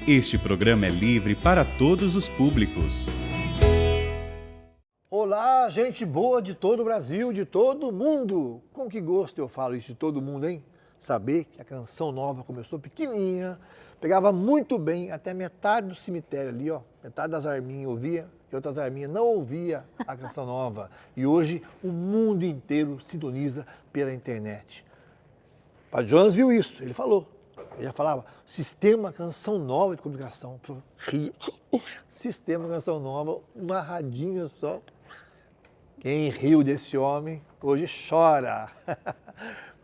Este programa é livre para todos os públicos. Olá, gente boa de todo o Brasil, de todo mundo. Com que gosto eu falo isso de todo mundo, hein? Saber que a Canção Nova começou pequenininha, pegava muito bem até metade do cemitério ali, ó. Metade das arminhas ouvia e outras arminhas não ouvia a Canção Nova. E hoje o mundo inteiro sintoniza pela internet. O Padre Jonas viu isso, ele falou. Ele já falava, Sistema Canção Nova de Comunicação. Sistema Canção Nova, uma radinha só. Quem riu desse homem, hoje chora.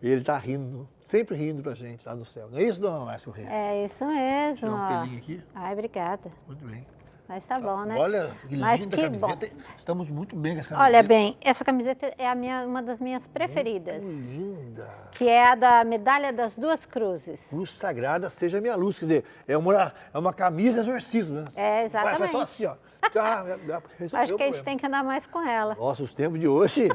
Ele está rindo, sempre rindo pra gente lá no céu. Não é isso, dona Márcia Corrêa? É isso mesmo. Tirar um pelinho aqui? Ai, obrigada. Muito bem. Mas tá bom, né? Olha, que Mas linda que camiseta. bom. Estamos muito bem com essa camiseta. Olha bem, essa camiseta é uma das minhas preferidas. Muito linda. Que é a da Medalha das Duas Cruzes. Cruz Sagrada seja minha luz. Quer dizer, é uma camisa exorcismo, né? É, exatamente. Faz só assim, ó. Acho que a gente tem que andar mais com ela. Nossa, os tempos de hoje,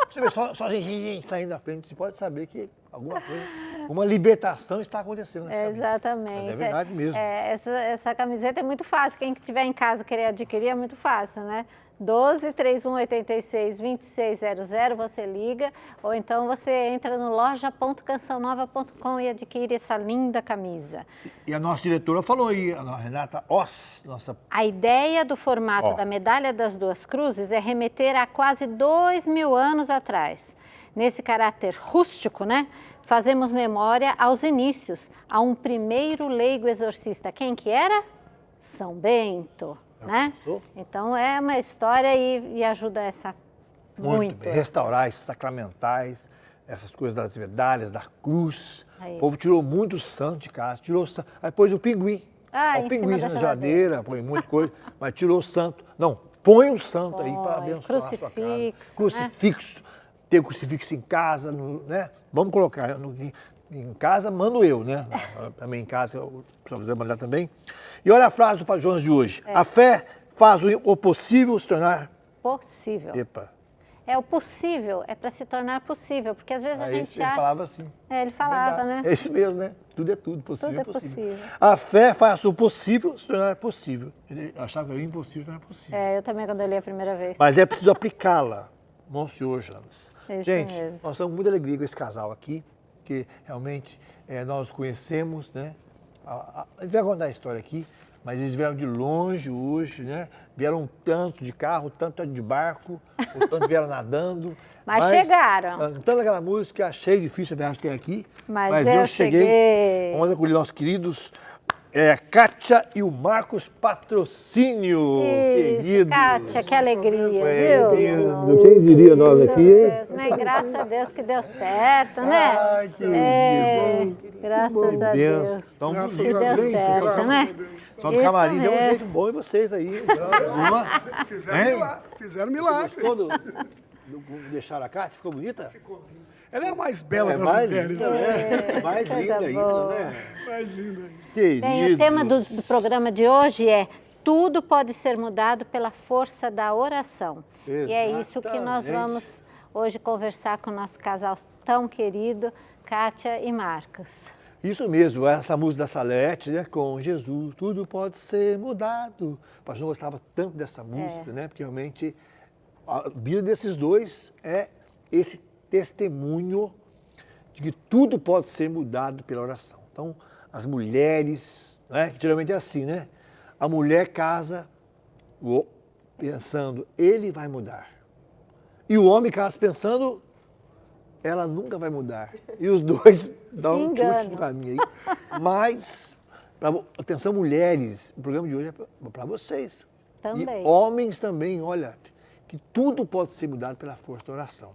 você vê só gente saindo da frente, você pode saber que alguma coisa, uma libertação está acontecendo nessa camisa. Exatamente. Mas é verdade mesmo. Essa camiseta é muito fácil. Quem tiver em casa querer adquirir é muito fácil, né? 12 31 86 2600, você liga, ou então você entra no loja.cançãonova.com e adquire essa linda camisa. E a nossa diretora falou aí, a Renata Oss, nossa... A ideia do formato da Medalha das Duas Cruzes é remeter a quase 2000 anos atrás. Nesse caráter rústico, né? Fazemos memória aos inícios, a um primeiro leigo exorcista. Quem que era? São Bento. Né? Então é uma história e ajuda essa muito. Bem. Restaurar esses sacramentais, essas coisas das medalhas, da cruz. É o povo tirou muito santo de casa, tirou santo. Aí pôs o pinguim. O pinguim na geladeira, põe muita coisa, mas tirou o santo. Não, põe o santo aí para abençoar a sua casa. Crucifixo, né? Ter crucifixo em casa, né? Vamos colocar em casa, mando eu, né? Também em casa, se quiser mandar também. E olha a frase do Padre Jonas de hoje. A fé faz o possível se tornar... Possível. Epa. O possível é para se tornar possível, porque às vezes a gente acha... Ele falava assim. Ele falava, né? É isso mesmo, né? Tudo é tudo, possível tudo é possível. A fé faz o possível se tornar possível. Ele achava que era impossível se tornar possível. Eu também quando eu li a primeira vez. Mas é preciso aplicá-la, Monsenhor Jonas. Gente, nós estamos muito alegria com esse casal aqui, que realmente nós conhecemos, né? A gente vai contar a história aqui, mas eles vieram de longe hoje, né? Vieram um tanto de carro, tanto de barco, um tanto vieram nadando. Mas chegaram. Cantando aquela música, achei difícil a viagem até aqui. Mas eu cheguei. Vamos acolher nossos queridos, a Kátia e o Marcos Patrocínio. Isso, querido. Kátia, que alegria, viu? Lindo. Quem diria nós aqui, hein? Mas graças a Deus que deu certo, né? Ai, que graças a Deus. Então, que deu certo, né? Só do camarim deu um jeito bom em vocês aí. Fizeram milagre. Deixaram a Kátia? Ficou bonita? Ficou linda. Ela é a mais bela das mais mulheres. Linda, né? Mais linda ainda, né? Mais linda ainda. Querido. Bem, o tema do programa de hoje é tudo pode ser mudado pela força da oração. Exatamente. E é isso que nós vamos hoje conversar com o nosso casal tão querido, Kátia e Marcos. Isso mesmo, essa música da Salete, né? Com Jesus, tudo pode ser mudado. O pastor gostava tanto dessa música, né? Porque realmente a vida desses dois é esse testemunho de que tudo pode ser mudado pela oração. Então, as mulheres, né? Que geralmente é assim, né? A mulher casa pensando, ele vai mudar. E o homem casa pensando, ela nunca vai mudar. E os dois dão um chute no caminho aí. Mas, atenção mulheres, o programa de hoje é para vocês. Também. E homens também, olha, que tudo pode ser mudado pela força da oração.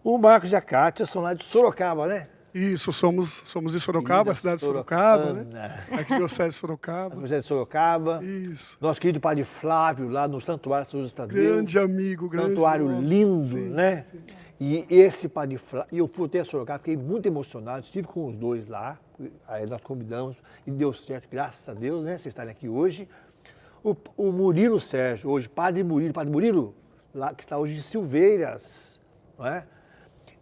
O Marcos e a Kátia são lá de Sorocaba, né? Isso, somos de Sorocaba, a cidade de Sorocaba, né? Aqui do Diocese de Sorocaba. Diocese de Sorocaba. Isso. Nosso querido Padre Flávio, lá no Santuário São José Tadeu. Grande amigo, grande Santuário irmão. lindo, Sim, né? Sim. E esse Padre Flávio, e eu fui até Sorocaba, fiquei muito emocionado, estive com os dois lá, aí nós convidamos e deu certo, graças a Deus, né? Vocês estarem aqui hoje. O Murilo Sérgio, hoje, Padre Murilo, lá, que está hoje em Silveiras, não é?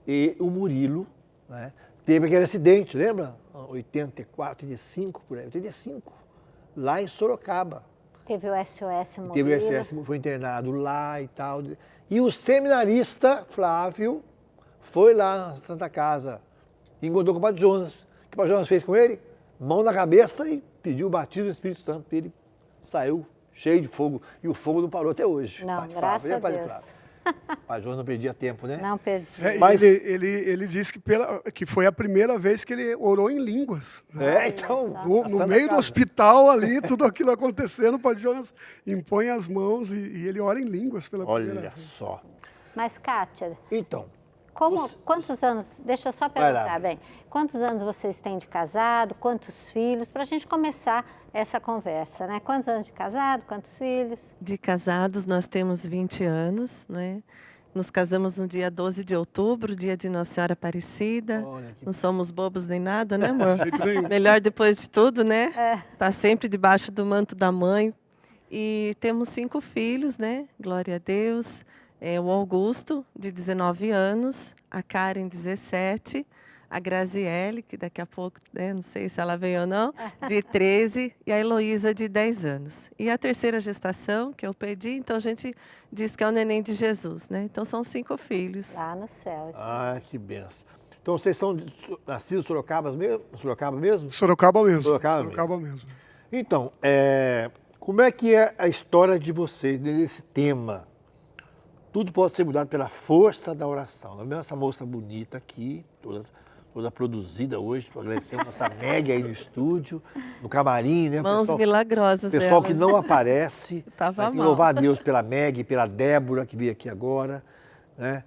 E o Murilo né? Teve aquele acidente, lembra? 84, 85, por aí, 85, lá em Sorocaba. Teve o SOS Murilo. Teve o SOS, foi internado lá e tal. E o seminarista Flávio foi lá na Santa Casa e encontrou com o Padre Jonas. O que o Padre Jonas fez com ele? Mão na cabeça e pediu o batismo do Espírito Santo. Ele saiu cheio de fogo. E o fogo não parou até hoje. Não, Padre graças Flávio, a Deus. Flávio. O Padre Jonas não perdia tempo, né? Não perdi. Mas- Ele disse que foi a primeira vez que ele orou em línguas. Né? Então, No na Santa meio do Casa. hospital ali, tudo aquilo acontecendo, o Padre Jonas impõe as mãos e ele ora em línguas pela primeira Olha vez. só. Mas, Kátia, Então, quantos anos, deixa eu só Vai lá. perguntar, bem, quantos anos vocês têm de casado, quantos filhos, para a gente começar essa conversa, né? Quantos anos de casado, quantos filhos? De casados, nós temos 20 anos, né? Nos casamos no dia 12 de outubro, dia de Nossa Senhora Aparecida. olha que Não somos bobos nem nada, né, amor? De jeito nenhum. Melhor depois de tudo, né? É. Tá sempre debaixo do manto da mãe. E temos 5 filhos, né? Glória a Deus. O Augusto, de 19 anos, a Karen, 17, a Graziele, que daqui a pouco, né, não sei se ela veio ou não, de 13, e a Heloísa, de 10 anos. E a terceira gestação, que eu perdi, então a gente diz que é o neném de Jesus, né? Então são 5 filhos. Lá no céu. isso. Ah, que benção. Então, vocês são nascidos em Sorocaba mesmo? Sorocaba mesmo? Sorocaba mesmo. Sorocaba mesmo. Então, como é que é a história de vocês nesse tema? Tudo pode ser mudado pela força da oração. Nós vemos essa moça bonita aqui, toda produzida hoje, para agradecer a nossa Meg aí no estúdio, no camarim, né? Mãos milagrosas Pessoal dela. que não aparece. Tava Tem que mal. louvar a Deus pela Meg, pela Débora, que veio aqui agora, né?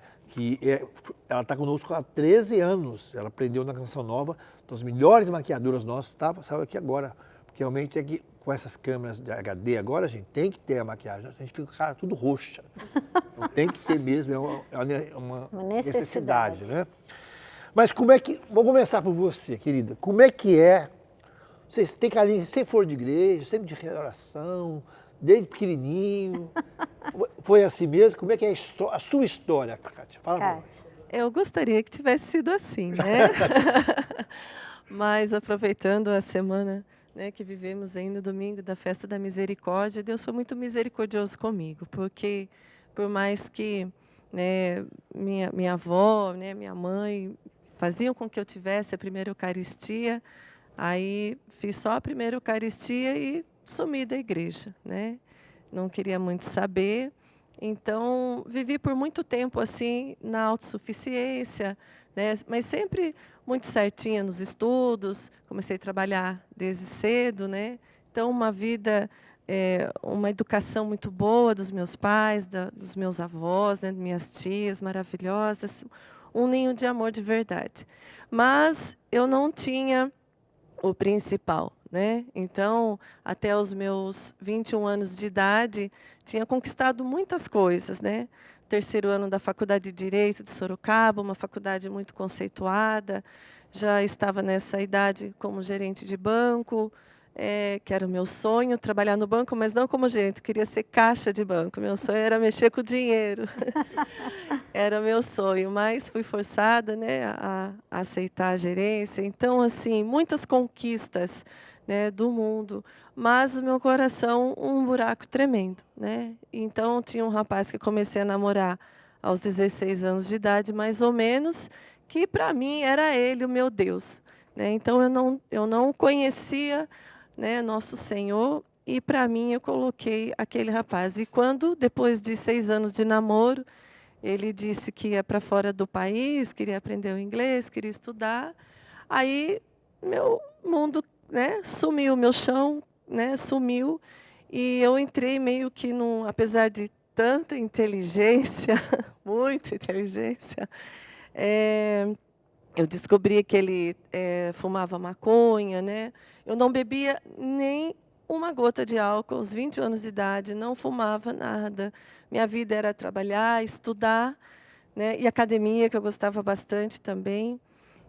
Ela está conosco há 13 anos. Ela aprendeu na Canção Nova, das melhores maquiadoras nossas, saiu aqui agora. Porque realmente é que com essas câmeras de HD agora, a gente tem que ter a maquiagem. A gente fica com a cara tudo roxa. Então tem que ter mesmo, é uma necessidade, né? Mas como é que... Vou começar por você, querida. Como é que é? Vocês têm carinho, sempre foram de igreja, sempre de oração, desde pequenininho. Foi assim mesmo? Como é que é a sua história, Kátia? Fala pra nós. Kátia. Eu gostaria que tivesse sido assim, né? Mas aproveitando a semana, né, que vivemos aí no domingo da Festa da Misericórdia, Deus foi muito misericordioso comigo, porque por mais que, né, minha avó, né, minha mãe faziam com que eu tivesse a primeira Eucaristia, aí fiz só a primeira Eucaristia e sumi da igreja, né? Não queria muito saber. Então, vivi por muito tempo assim na autossuficiência, né? Mas sempre muito certinha nos estudos. Comecei a trabalhar desde cedo, né? Então, uma vida, uma educação muito boa dos meus pais, dos meus avós, né? Minhas tias maravilhosas, um ninho de amor de verdade. Mas eu não tinha o principal, né? Então, até os meus 21 anos de idade, tinha conquistado muitas coisas, né? Terceiro ano da Faculdade de Direito de Sorocaba, uma faculdade muito conceituada. Já estava nessa idade como gerente de banco, que era o meu sonho, trabalhar no banco, mas não como gerente, eu queria ser caixa de banco. Meu sonho era mexer com o dinheiro. Era meu sonho, mas fui forçada, né, a aceitar a gerência. Então, assim, muitas conquistas, né, do mundo, mas o meu coração um buraco tremendo, né? Então, tinha um rapaz que comecei a namorar aos 16 anos de idade, mais ou menos, que para mim era ele, o meu Deus, né? Então, eu não conhecia, né, Nosso Senhor, e para mim eu coloquei aquele rapaz. E quando, depois de 6 anos de namoro, ele disse que ia para fora do país, queria aprender o inglês, queria estudar, aí meu mundo, né, sumiu, meu chão, né, sumiu, e eu entrei meio que apesar de tanta inteligência, muita inteligência, eu descobri que ele fumava maconha, né? Eu não bebia nem uma gota de álcool aos 20 anos de idade, não fumava nada. Minha vida era trabalhar, estudar, né? E academia, que eu gostava bastante também,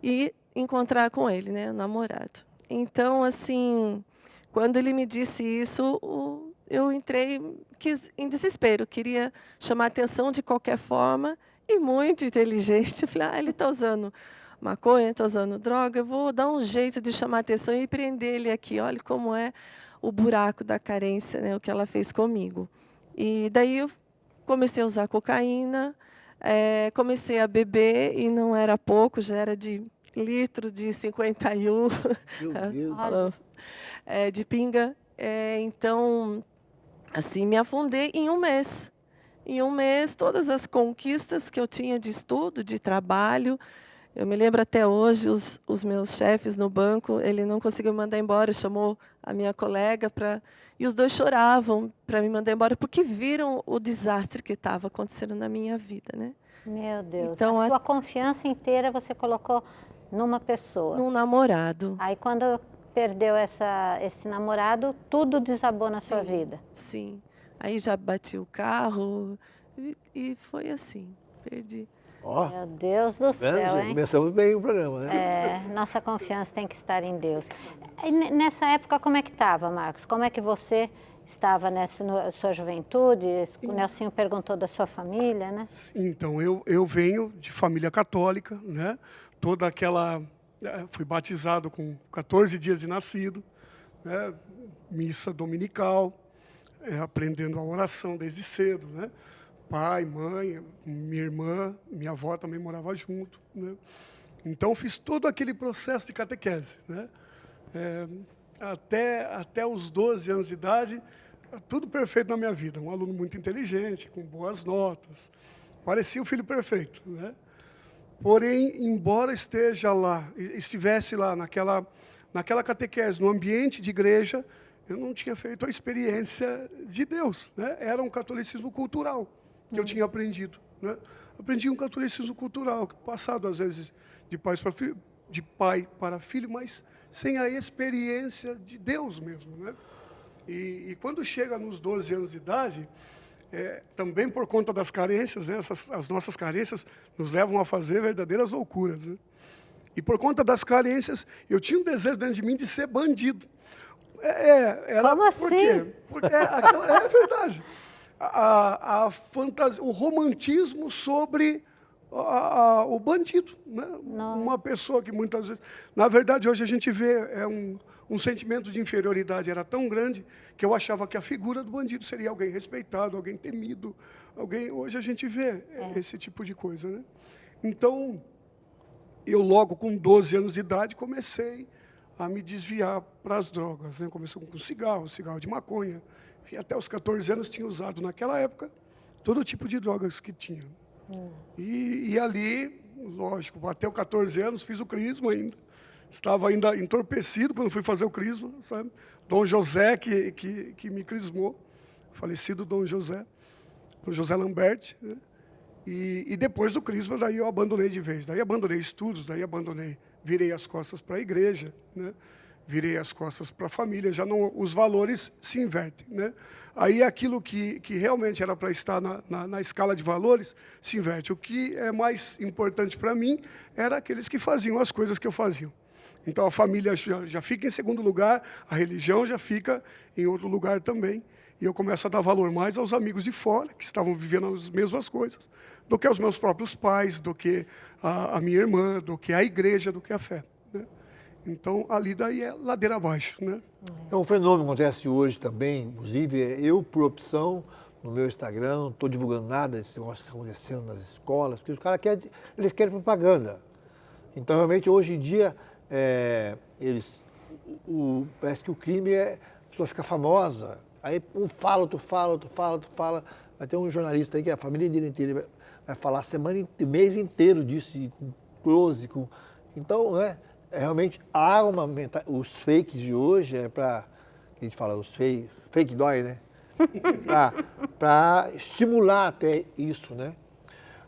e encontrar com ele, né, o namorado. Então, assim, quando ele me disse isso, eu entrei em desespero, queria chamar atenção de qualquer forma, e muito inteligente. Eu falei, ele está usando maconha, está usando droga, eu vou dar um jeito de chamar atenção e prender ele aqui. Olha como é o buraco da carência, né, o que ela fez comigo. E daí eu comecei a usar cocaína, comecei a beber e não era pouco, já era de litro de 51 Meu Deus. de pinga. Então, assim, me afundei em um mês. Em um mês, todas as conquistas que eu tinha de estudo, de trabalho, eu me lembro até hoje, os meus chefes no banco, ele não conseguiu me mandar embora, chamou a minha colega e os dois choravam para me mandar embora, porque viram o desastre que estava acontecendo na minha vida, né? Meu Deus, Então, a sua confiança inteira você colocou numa pessoa. Num namorado. Aí quando perdeu esse namorado, tudo desabou na sua vida. Sim. Aí já bati o carro e foi assim, perdi. Ó, Meu Deus do céu, hein? começamos bem o programa, né? Nossa confiança tem que estar em Deus. E nessa época, como é que estava, Marcos? Como é que você estava na sua juventude? O Nelsinho perguntou da sua família, né? Então, eu venho de família católica, né? Toda aquela... Fui batizado com 14 dias de nascido, né? Missa dominical, aprendendo a oração desde cedo, né? Pai, mãe, minha irmã, minha avó também morava junto, né? Então, fiz todo aquele processo de catequese, né? Até os 12 anos de idade, tudo perfeito na minha vida. Um aluno muito inteligente, com boas notas. Parecia o filho perfeito, né? Porém, embora estivesse lá naquela catequese, no ambiente de igreja, eu não tinha feito a experiência de Deus, né? Era um catolicismo cultural que eu tinha aprendido, né? Aprendi um catolicismo cultural, passado às vezes de pai para filho, mas sem a experiência de Deus mesmo, né? E quando chega nos 12 anos de idade, também por conta das carências, né? As nossas carências nos levam a fazer verdadeiras loucuras, né? E por conta das carências, eu tinha um desejo dentro de mim de ser bandido. Como assim? Por quê? Porque é verdade. A fantasia, o romantismo sobre o bandido, né? Uma pessoa que muitas vezes... Na verdade, hoje a gente vê um sentimento de inferioridade era tão grande que eu achava que a figura do bandido seria alguém respeitado, alguém temido, hoje a gente vê esse tipo de coisa, né? Então, eu logo com 12 anos de idade comecei a me desviar para as drogas, né? Comecei com cigarro de maconha. E até os 14 anos tinha usado, naquela época, todo tipo de drogas que tinha. E ali, lógico, até os 14 anos, fiz o crisma ainda. Estava ainda entorpecido quando fui fazer o crisma, sabe? Dom José que me crismou, falecido Dom José Lambert, né? E depois do crisma, daí eu abandonei de vez. Daí abandonei estudos, virei as costas para a igreja, né? Virei as costas para a família, os valores se invertem, né? Aí aquilo que realmente era para estar na escala de valores se inverte. O que é mais importante para mim era aqueles que faziam as coisas que eu fazia. Então a família já fica em segundo lugar, a religião já fica em outro lugar também. E eu começo a dar valor mais aos amigos de fora, que estavam vivendo as mesmas coisas, do que aos meus próprios pais, do que a minha irmã, do que a igreja, do que a fé, né? Então, ali daí é ladeira abaixo, né? É um fenômeno que acontece hoje também, inclusive, eu, por opção, no meu Instagram, não estou divulgando nada desse negócio que está acontecendo nas escolas, porque os caras eles querem propaganda. Então, realmente, hoje em dia, parece que o crime a pessoa fica famosa, aí um fala, outro fala. Vai ter um jornalista aí que a família dele inteira vai falar mês inteiro disso, com close, Então, né? Realmente há os fakes de hoje a gente fala, os fake dói, né? Para estimular até isso, né?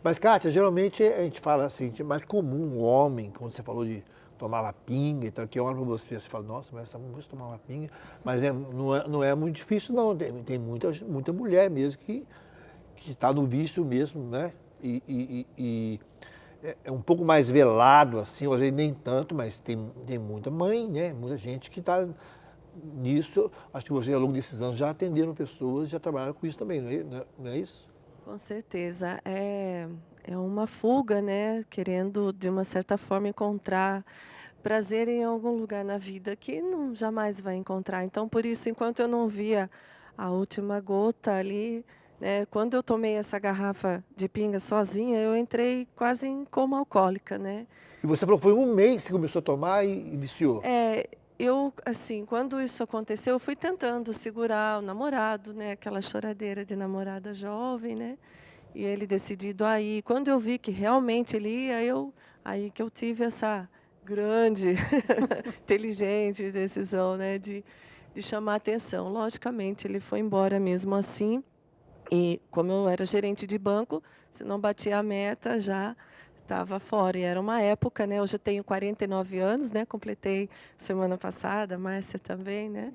Mas, Kátia, geralmente a gente fala assim, é mais comum o homem, quando você falou de tomava pinga, então que olha para você fala, nossa, mas essa moça tomava pinga, mas não é muito difícil não, tem muita mulher mesmo que está no vício mesmo, né? E é um pouco mais velado, assim, às vezes nem tanto, mas tem muita mãe, né? Muita gente que está nisso. Acho que você, ao longo desses anos, já atenderam pessoas, já trabalharam com isso também, não é isso? Com certeza. É uma fuga, né? Querendo, de uma certa forma, encontrar prazer em algum lugar na vida que não jamais vai encontrar. Então, por isso, enquanto eu não via a última gota ali, né? Quando eu tomei essa garrafa de pinga sozinha, eu entrei quase em coma alcoólica, né? E você falou que foi um mês que você começou a tomar e viciou. Eu, assim, quando isso aconteceu, eu fui tentando segurar o namorado, né? Aquela choradeira de namorada jovem, né? E ele decidido a ir. Quando eu vi que realmente ele ia, aí que eu tive essa grande, inteligente decisão, né? De chamar atenção. Logicamente, ele foi embora mesmo assim. E como eu era gerente de banco, se não batia a meta, já estava fora. E era uma época, né? Hoje eu tenho 49 anos, né? Completei semana passada, a Márcia também, né?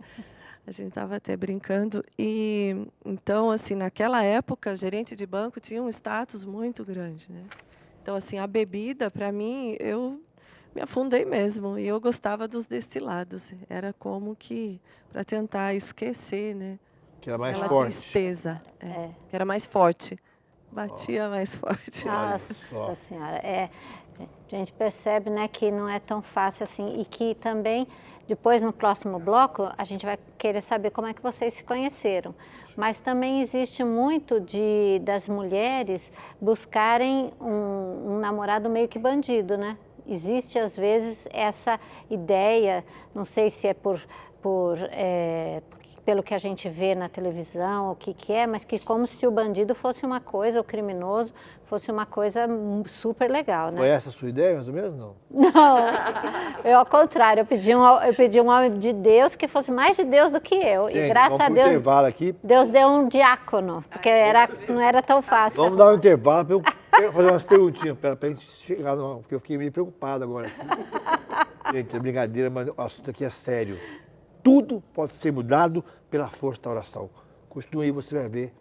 A gente estava até brincando. E então, assim, naquela época, gerente de banco tinha um status muito grande, né? Então, assim, a bebida, para mim, eu me afundei mesmo. E eu gostava dos destilados. Era como que para tentar esquecer, né? Que era mais Aquela forte. tristeza, que era mais forte. Batia mais forte. Nossa Senhora, a gente percebe, né, que não é tão fácil assim e que também, depois no próximo bloco, a gente vai querer saber como é que vocês se conheceram. Mas também existe muito das mulheres buscarem um namorado meio que bandido, né? Existe, às vezes, essa ideia, não sei se é pelo que a gente vê na televisão, o que é, mas que como se o bandido fosse uma coisa, o criminoso fosse uma coisa super legal, né? Foi essa a sua ideia, mais ou menos, não? Não, eu ao contrário, eu pedi um homem de Deus que fosse mais de Deus do que eu. Gente, e graças a Deus, intervalo aqui. Deus deu um diácono, porque não era tão fácil. Vamos dar um intervalo para eu fazer umas perguntinhas para a gente chegar, porque eu fiquei meio preocupado agora. Gente, é brincadeira, mas o assunto aqui é sério. Tudo pode ser mudado pela força da oração. Continue aí, você vai ver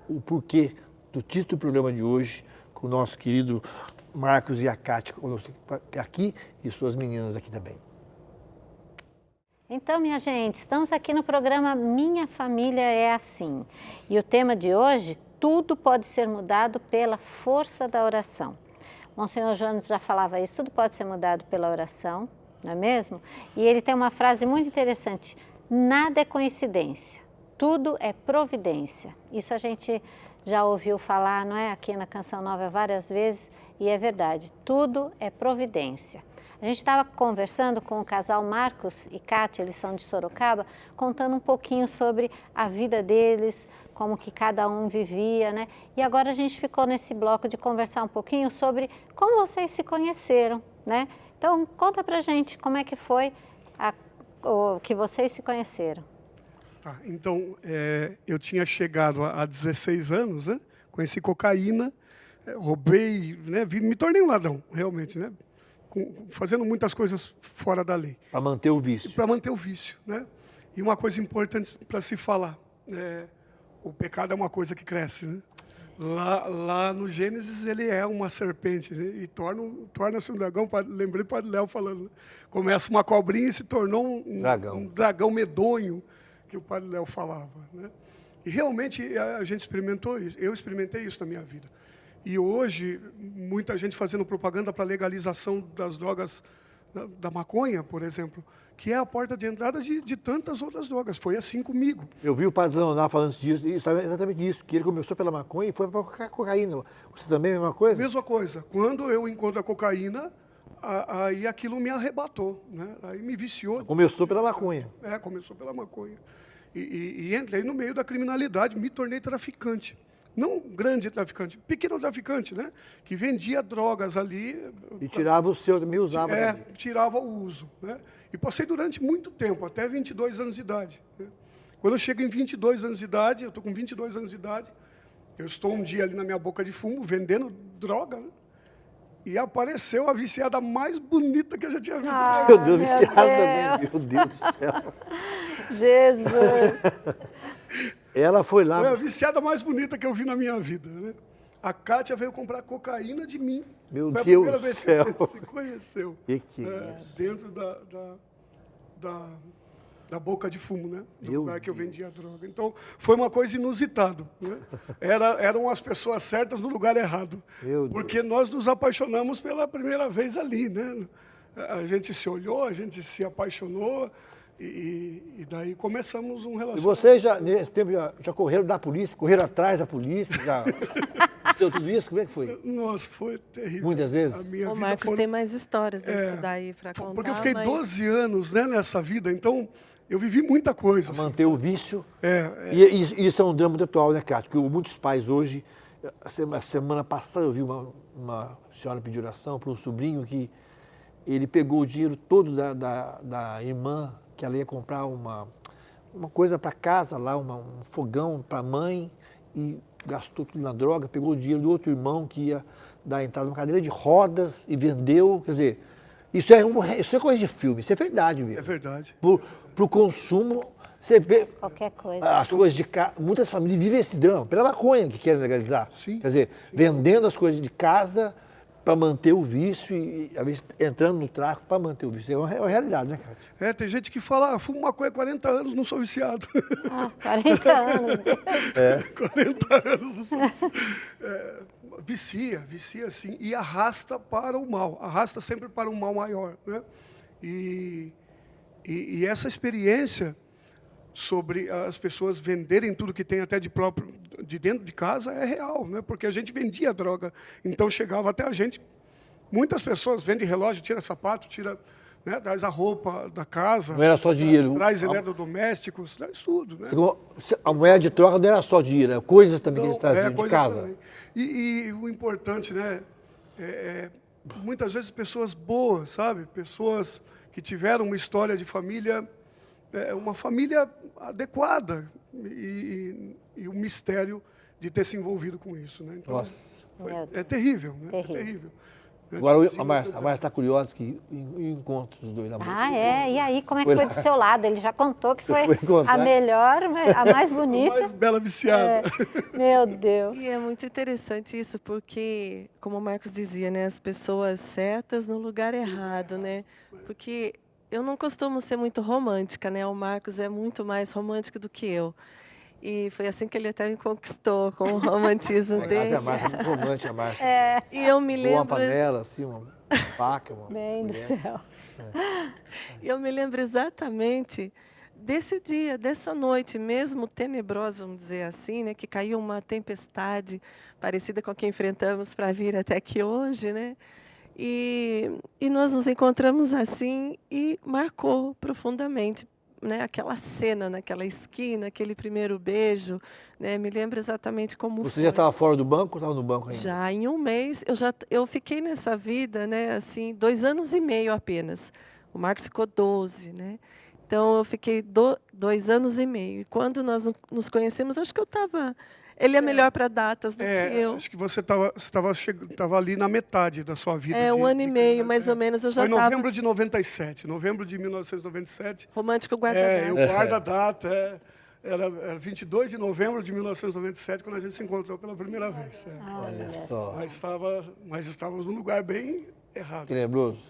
o porquê do título do programa de hoje, com o nosso querido Marcos e a Cátia conosco aqui e suas meninas aqui também. Então, minha gente, estamos aqui no programa Minha Família é Assim. E o tema de hoje, tudo pode ser mudado pela força da oração. Monsenhor Jones já falava isso, tudo pode ser mudado pela oração, não é mesmo? E ele tem uma frase muito interessante, nada é coincidência, tudo é providência. Isso a gente já ouviu falar, não é? Aqui na Canção Nova várias vezes, e é verdade, tudo é providência. A gente estava conversando com o casal Marcos e Cátia, eles são de Sorocaba, contando um pouquinho sobre a vida deles, como que cada um vivia, né? E agora a gente ficou nesse bloco de conversar um pouquinho sobre como vocês se conheceram, né? Então, conta pra gente como é que foi que vocês se conheceram. Tá, então, eu tinha chegado há 16 anos, né? Conheci cocaína, roubei, né? Me tornei um ladrão, realmente, né? Fazendo muitas coisas fora da lei. Para manter o vício. Para manter o vício, né? E uma coisa importante para se falar, o pecado é uma coisa que cresce, né? Lá no Gênesis ele é uma serpente, né? E torna-se um dragão. Lembrei do Padre Léo falando, né? Começa uma cobrinha e se tornou um dragão medonho, que o Padre Léo falava, né? E realmente a gente experimentou isso, eu experimentei isso na minha vida. E hoje, muita gente fazendo propaganda para a legalização das drogas, da maconha, por exemplo, que é a porta de entrada de tantas outras drogas. Foi assim comigo. Eu vi o Padre Zanoná falando disso, exatamente isso, que ele começou pela maconha e foi para a cocaína. Você também é a mesma coisa? Mesma coisa. Quando eu encontro a cocaína, aí aquilo me arrebatou, né? Aí me viciou. Começou pela maconha. Começou pela maconha. E entrei no meio da criminalidade, me tornei traficante. Não grande traficante, pequeno traficante, né? Que vendia drogas ali. E tirava o seu, também usava. Tirava o uso, né? E passei durante muito tempo, até 22 anos de idade, né? Quando eu chego em 22 anos de idade, eu estou com 22 anos de idade, eu estou um dia ali na minha boca de fumo, vendendo droga, né? E apareceu a viciada mais bonita que eu já tinha visto. Meu Deus, viciada também, meu Deus do céu. Jesus! Ela foi lá. Foi a viciada mais bonita que eu vi na minha vida, né? A Cátia veio comprar cocaína de mim. Meu Foi Deus a primeira do vez céu. que a gente se conheceu. Que é isso? Dentro da boca de fumo, né? Do Meu lugar que eu Deus. vendia droga. Então, foi uma coisa inusitada, né? Eram as pessoas certas no lugar errado. Meu Deus. Porque nós nos apaixonamos pela primeira vez ali, né? A gente se olhou, a gente se apaixonou e daí começamos um E relacionamento. vocês, nesse tempo, já correram da polícia, correram atrás da polícia, já aconteceu tudo isso? Como é que foi? Nossa, foi terrível. Muitas vezes? A minha O vida Marcos foram- tem mais histórias desse daí para contar. Porque eu fiquei mas 12 anos, né, nessa vida, então eu vivi muita coisa. assim. Manter o vício. É, E isso é um drama muito atual, né, Cátia? Porque muitos pais hoje, a semana passada eu vi uma senhora pedir oração para um sobrinho que ele pegou o dinheiro todo da irmã, que ela ia comprar uma coisa para casa lá, um fogão para a mãe, e gastou tudo na droga, pegou o dinheiro do outro irmão que ia dar entrada numa cadeira de rodas e vendeu. Quer dizer, isso é coisa de filme, isso é verdade mesmo. é verdade. Para o consumo, você vê Qualquer coisa. as coisas de casa. Muitas famílias vivem esse drama, pela maconha que querem legalizar. Sim. Quer dizer, vendendo as coisas de casa para manter o vício e, às vezes, entrando no tráfico para manter o vício. É uma realidade, né, Cátia? Tem gente que fala, fumo maconha há 40 anos, não sou viciado. Ah, 40 anos, Deus. 40 anos, não sou viciado. Vicia sim, e arrasta para o mal, arrasta sempre para um mal maior, né? E essa experiência sobre as pessoas venderem tudo que tem até de dentro de casa é real, né? Porque a gente vendia droga, então chegava até a gente. Muitas pessoas vendem relógio, tira sapato, né, traz a roupa da casa. Não era só dinheiro. Traz eletrodomésticos, traz tudo, né? A moeda de troca não era só dinheiro, era coisas também que eles traziam de coisas casa. também. E o importante, né? Muitas vezes pessoas boas, sabe? Pessoas que tiveram uma história de família, uma família adequada e o mistério de ter se envolvido com isso, né? Então, Nossa. é terrível, né? Terrível. É terrível. Agora Sim, a Márcia está curiosa que encontra os dois na boca. Ah, é? E aí, como é que Foi foi lá. do seu lado? Ele já contou que foi foi encontrar? a melhor, a mais bonita. mais bela viciada. Meu Deus. E é muito interessante isso, porque, como o Marcos dizia, né, as pessoas certas no lugar errado, né? Porque eu não costumo ser muito romântica, né? O Marcos é muito mais romântico do que eu. E foi assim que ele até me conquistou, com o romantismo Na casa dele. é a Márcia, muito romântica a Márcia. E eu me Boa uma lembro, panela, assim, uma faca, uma Bem do colher. céu. eu me lembro exatamente desse dia, dessa noite, mesmo tenebrosa, vamos dizer assim, né, que caiu uma tempestade parecida com a que enfrentamos para vir até aqui hoje, né? E nós nos encontramos assim e marcou profundamente, né, aquela cena naquela esquina, aquele primeiro beijo, né? Me lembro exatamente como Você foi. já estava fora do banco ou estava no banco ainda? Já em um mês, eu fiquei nessa vida, né, assim, 2 anos e meio apenas. O Marcos ficou 12, né? Então, eu fiquei 2 anos e meio. E quando nós nos conhecemos, acho que eu estava... Ele é melhor para datas do que eu. Acho que você estava ali na metade da sua vida. Um ano e meio, mais ou menos, eu já Foi em estava... novembro de 97, novembro de 1997. Romântico Eu guarda-data. guardo a data. Era 22 de novembro de 1997, quando a gente se encontrou pela primeira vez. Olha só. Mas estávamos num lugar bem errado. Tenebroso.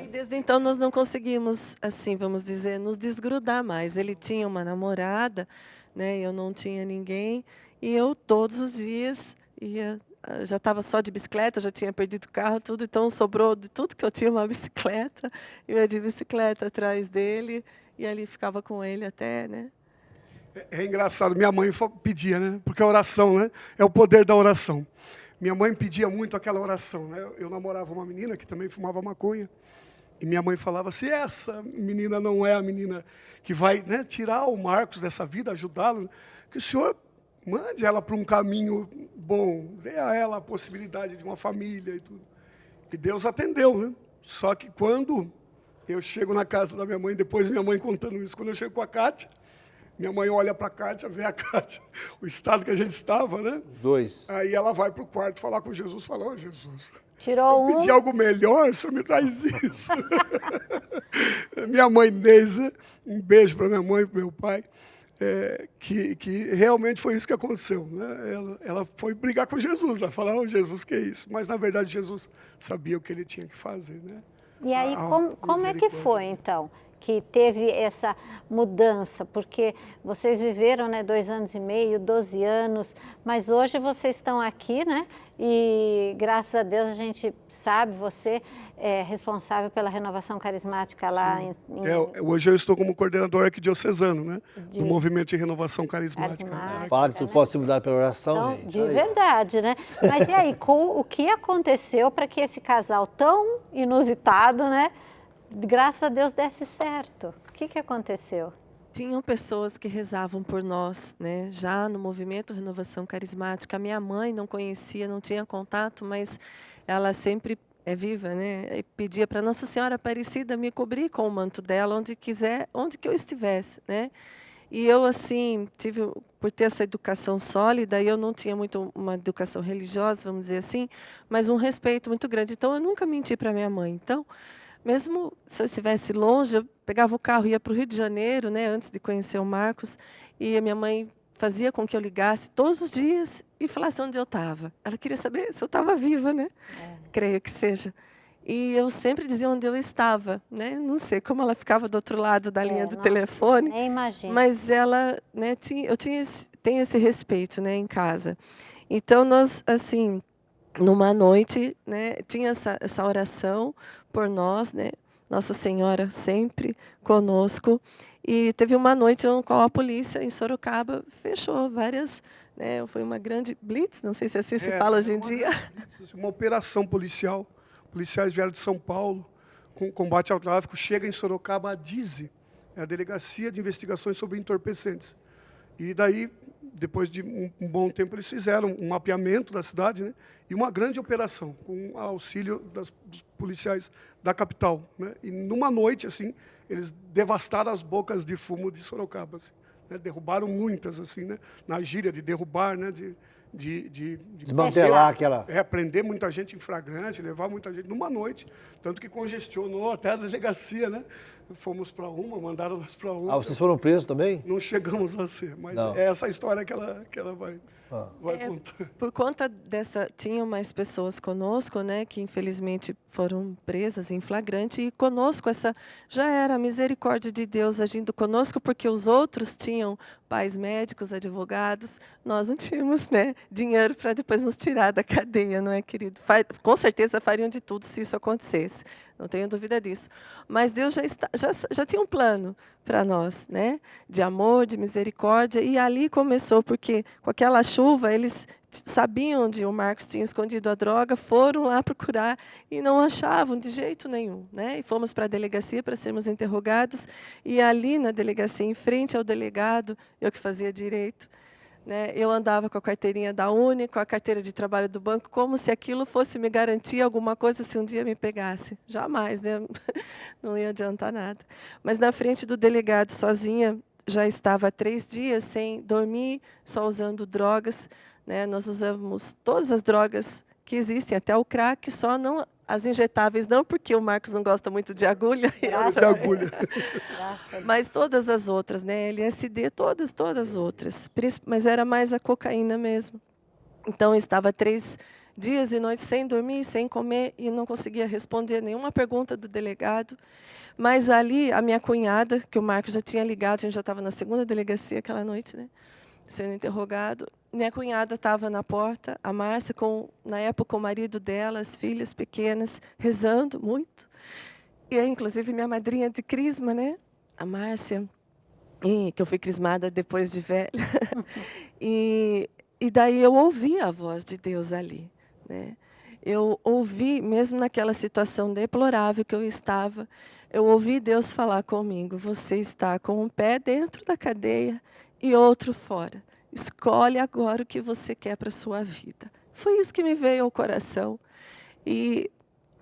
E desde então nós não conseguimos, assim, vamos dizer, nos desgrudar mais. Ele tinha uma namorada, né? Eu não tinha ninguém. E eu todos os dias ia, já estava só de bicicleta, já tinha perdido o carro, tudo, então sobrou de tudo que eu tinha uma bicicleta. Eu ia de bicicleta atrás dele e ali ficava com ele até, né? É engraçado, minha mãe pedia, né? Porque a oração, né? É o poder da oração. Minha mãe pedia muito aquela oração, né? Eu namorava uma menina que também fumava maconha. E minha mãe falava, se essa menina não é a menina que vai, né, tirar o Marcos dessa vida, ajudá-lo, que o senhor mande ela para um caminho bom, dê a ela a possibilidade de uma família e tudo. E Deus atendeu, né? Só que quando eu chego na casa da minha mãe, depois minha mãe contando isso, quando eu chego com a Cátia, minha mãe olha para a Cátia, vê a Cátia, o estado que a gente estava, né? Os dois. Aí ela vai para o quarto falar com Jesus, fala, ô Jesus, Tirou eu pedi algo melhor, o senhor me traz isso. Minha mãe Neisa, um beijo para minha mãe e para meu pai, que realmente foi isso que aconteceu. Né? Ela foi brigar com Jesus, ela falou, Jesus, que é isso? Mas, na verdade, Jesus sabia o que ele tinha que fazer. Né? E aí, como é que foi, então? que teve essa mudança? Porque vocês viveram, né, 2 anos e meio, 12 anos, mas hoje vocês estão aqui, né? E graças a Deus a gente sabe, você é responsável pela renovação carismática lá hoje eu estou como coordenador arquidiocesano, né? Do movimento de renovação carismática. Fala que tu pode se mudar pela oração, então, gente. de verdade, né? Mas e aí, o que aconteceu para que esse casal tão inusitado, né? Graças a Deus desse certo. O que aconteceu? Tinham pessoas que rezavam por nós, né? Já no movimento Renovação Carismática. A minha mãe não conhecia, não tinha contato, mas ela sempre é viva, né? E pedia para Nossa Senhora Aparecida me cobrir com o manto dela, onde quiser, onde que eu estivesse, né? E eu, assim, por ter essa educação sólida, eu não tinha muito uma educação religiosa, vamos dizer assim, mas um respeito muito grande. Então, eu nunca menti para minha mãe. Então, mesmo se eu estivesse longe, eu pegava o carro e ia para o Rio de Janeiro, né, antes de conhecer o Marcos, e a minha mãe fazia com que eu ligasse todos os dias e falasse onde eu estava. Ela queria saber se eu estava viva, né? Creio que seja. E eu sempre dizia onde eu estava, né? Não sei como ela ficava do outro lado da linha do telefone. Nem imagino. Mas ela, né, tenho esse respeito, né, em casa. Então nós, assim, numa noite, né, tinha essa oração por nós, né? Nossa Senhora sempre conosco. E teve uma noite em qual a polícia em Sorocaba fechou várias, né? Foi uma grande blitz, não sei se assim se fala hoje em dia. Uma operação policial. Policiais vieram de São Paulo com combate ao tráfico. Chega em Sorocaba a DISE, a Delegacia de Investigações sobre Entorpecentes. E daí, depois de um bom tempo, eles fizeram um mapeamento da cidade, né? E uma grande operação, com auxílio dos policiais da capital, né? E numa noite, assim, eles devastaram as bocas de fumo de Sorocaba, assim, né? Derrubaram muitas, assim, né? Na gíria de derrubar, né? De desmantelar aquela... prender muita gente em flagrante, levar muita gente numa noite, tanto que congestionou até a delegacia, né? Fomos para uma, mandaram nós para outra. Ah, vocês foram presos também? Não chegamos a ser, mas é essa história que ela vai contar. Por conta dessa, tinham mais pessoas conosco, né, que infelizmente foram presas em flagrante, e conosco essa já era a misericórdia de Deus agindo conosco, porque os outros tinham pais médicos, advogados, nós não tínhamos, né, dinheiro para depois nos tirar da cadeia, não é, querido? Com certeza fariam de tudo se isso acontecesse. Não tenho dúvida disso. Mas Deus já tinha um plano para nós, né? De amor, de misericórdia. E ali começou, porque com aquela chuva, eles sabiam onde o Marcos tinha escondido a droga, foram lá procurar e não achavam de jeito nenhum, né? E fomos para a delegacia para sermos interrogados. E ali na delegacia, em frente ao delegado, eu que fazia direito, né, eu andava com a carteirinha da Uni, com a carteira de trabalho do banco, como se aquilo fosse me garantir alguma coisa se um dia me pegasse. Jamais, né? Não ia adiantar nada. Mas na frente do delegado, sozinha, já estava há 3 dias sem dormir, só usando drogas, né? Nós usamos todas as drogas que existem, até o crack, só não as injetáveis, não porque o Marcos não gosta muito de agulha. Mas todas as outras, né? LSD, todas as outras. Mas era mais a cocaína mesmo. Então, eu estava 3 dias e noites sem dormir, sem comer, e não conseguia responder nenhuma pergunta do delegado. Mas ali, a minha cunhada, que o Marcos já tinha ligado, a gente já estava na 2ª delegacia aquela noite, né? Sendo interrogado. Minha cunhada estava na porta, a Márcia, na época, o marido dela, as filhas pequenas, rezando muito. E aí, inclusive, minha madrinha de crisma, né? A Márcia, que eu fui crismada depois de velha. E daí eu ouvi a voz de Deus ali, né? Eu ouvi, mesmo naquela situação deplorável que eu estava, eu ouvi Deus falar comigo: você está com um pé dentro da cadeia e outro fora. Escolhe agora o que você quer para a sua vida. Foi isso que me veio ao coração. E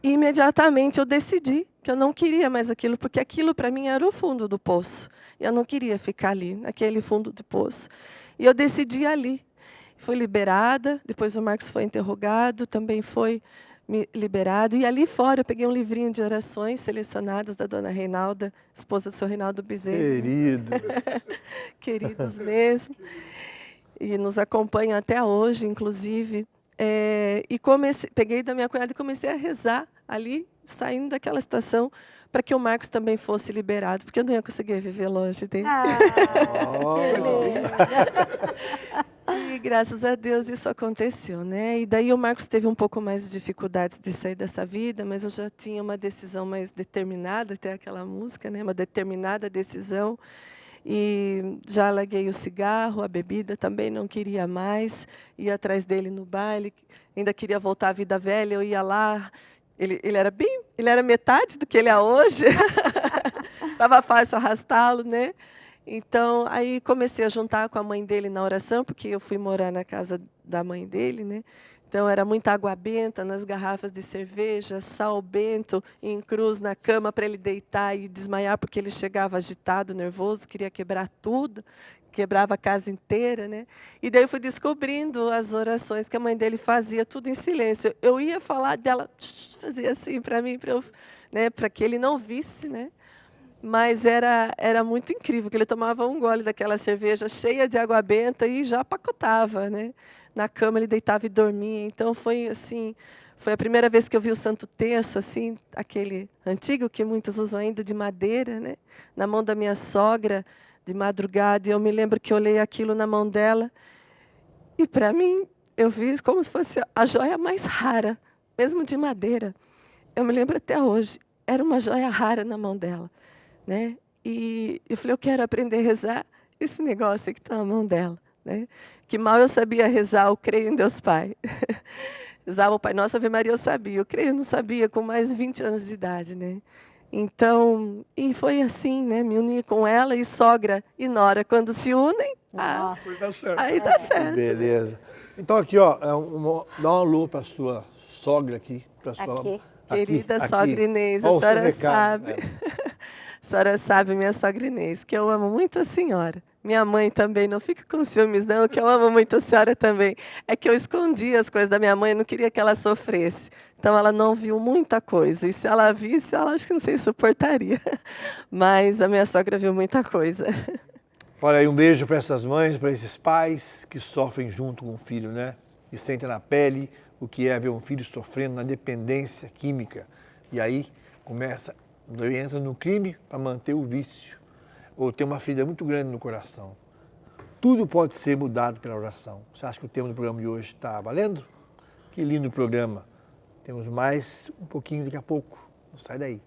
imediatamente eu decidi que eu não queria mais aquilo, porque aquilo para mim era o fundo do poço. Eu não queria ficar ali, naquele fundo do poço. E eu decidi ali. Fui liberada, depois o Marcos foi interrogado, também foi liberado. E ali fora eu peguei um livrinho de orações selecionadas da dona Reinalda, esposa do seu Reinaldo Bezerra. Querido. Queridos mesmo. E nos acompanham até hoje, inclusive. E peguei da minha cunhada e comecei a rezar ali, saindo daquela situação para que o Marcos também fosse liberado, porque eu não ia conseguir viver longe dele. E graças a Deus isso aconteceu, né? E daí o Marcos teve um pouco mais de dificuldades de sair dessa vida, mas eu já tinha uma decisão mais determinada, até aquela música, né? Uma determinada decisão. E já larguei o cigarro, a bebida, também não queria mais. Ia atrás dele no baile, ainda queria voltar à vida velha, eu ia lá. Ele era metade do que ele é hoje. Estava fácil arrastá-lo, né? Então, aí comecei a juntar com a mãe dele na oração, porque eu fui morar na casa da mãe dele, né? Então, era muita água benta nas garrafas de cerveja, sal bento em cruz na cama para ele deitar e desmaiar, porque ele chegava agitado, nervoso, queria quebrar tudo, quebrava a casa inteira, né? E daí eu fui descobrindo as orações que a mãe dele fazia, tudo em silêncio. Eu ia falar dela, fazia assim para mim, para que ele não visse, né? Mas era muito incrível, que ele tomava um gole daquela cerveja cheia de água benta e já pacotava, né? Na cama ele deitava e dormia. Então foi assim, foi a primeira vez que eu vi o Santo Terço, assim, aquele antigo que muitos usam ainda de madeira, né? Na mão da minha sogra, de madrugada. E eu me lembro que eu olhei aquilo na mão dela e para mim eu vi como se fosse a joia mais rara, mesmo de madeira. Eu me lembro até hoje, era uma joia rara na mão dela. Né? E eu falei, eu quero aprender a rezar esse negócio que está na mão dela. Né? Que mal eu sabia rezar, eu creio em Deus Pai. Rezava o Pai Nosso, Ave Maria eu sabia, eu creio, não sabia, com mais de 20 anos de idade. Né? Então, e foi assim, né? Me uni com ela e sogra e nora, quando se unem, aí dá certo. Beleza. Então aqui, ó, dá um alô para sua sogra aqui. Aqui. Querida aqui. sogra Inês, a senhora sabe. A senhora sabe, minha sogra Inês, que eu amo muito a senhora. Minha mãe também, não fique com ciúmes não, que eu amo muito a senhora também. É que eu escondi as coisas da minha mãe, não queria que ela sofresse. Então ela não viu muita coisa. E se ela visse, ela acho que não sei, suportaria. Mas a minha sogra viu muita coisa. Olha aí, um beijo para essas mães, para esses pais que sofrem junto com o filho, né? E sentem na pele o que é ver um filho sofrendo na dependência química. E aí entra no crime para manter o vício, ou ter uma ferida muito grande no coração. Tudo pode ser mudado pela oração. Você acha que o tema do programa de hoje está valendo? Que lindo programa. Temos mais um pouquinho daqui a pouco. Não sai daí.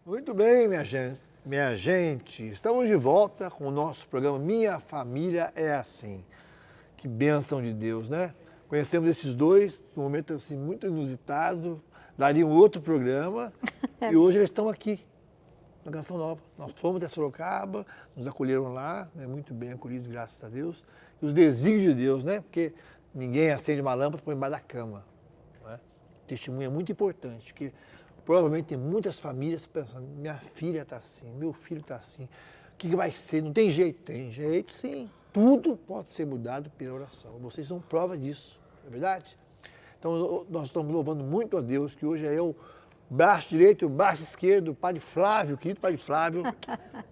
Muito bem, minha gente. Estamos de volta com o nosso programa Minha Família é Assim. Que bênção de Deus, né? Conhecemos esses dois, num momento assim, muito inusitado. Daria um outro programa e hoje eles estão aqui, na Canção Nova. Nós fomos até Sorocaba, nos acolheram lá, né, muito bem acolhidos, graças a Deus. E os desígnios de Deus, né? Porque ninguém acende uma lâmpada e põe embaixo da cama. Né? Testemunho é muito importante, porque provavelmente tem muitas famílias pensando, minha filha está assim, meu filho está assim, o que vai ser? Não tem jeito? Tem jeito sim. Tudo pode ser mudado pela oração. Vocês são prova disso, não é verdade? Então, nós estamos louvando muito a Deus, que hoje é o braço direito e o braço esquerdo, o Padre Flávio, o querido Padre Flávio,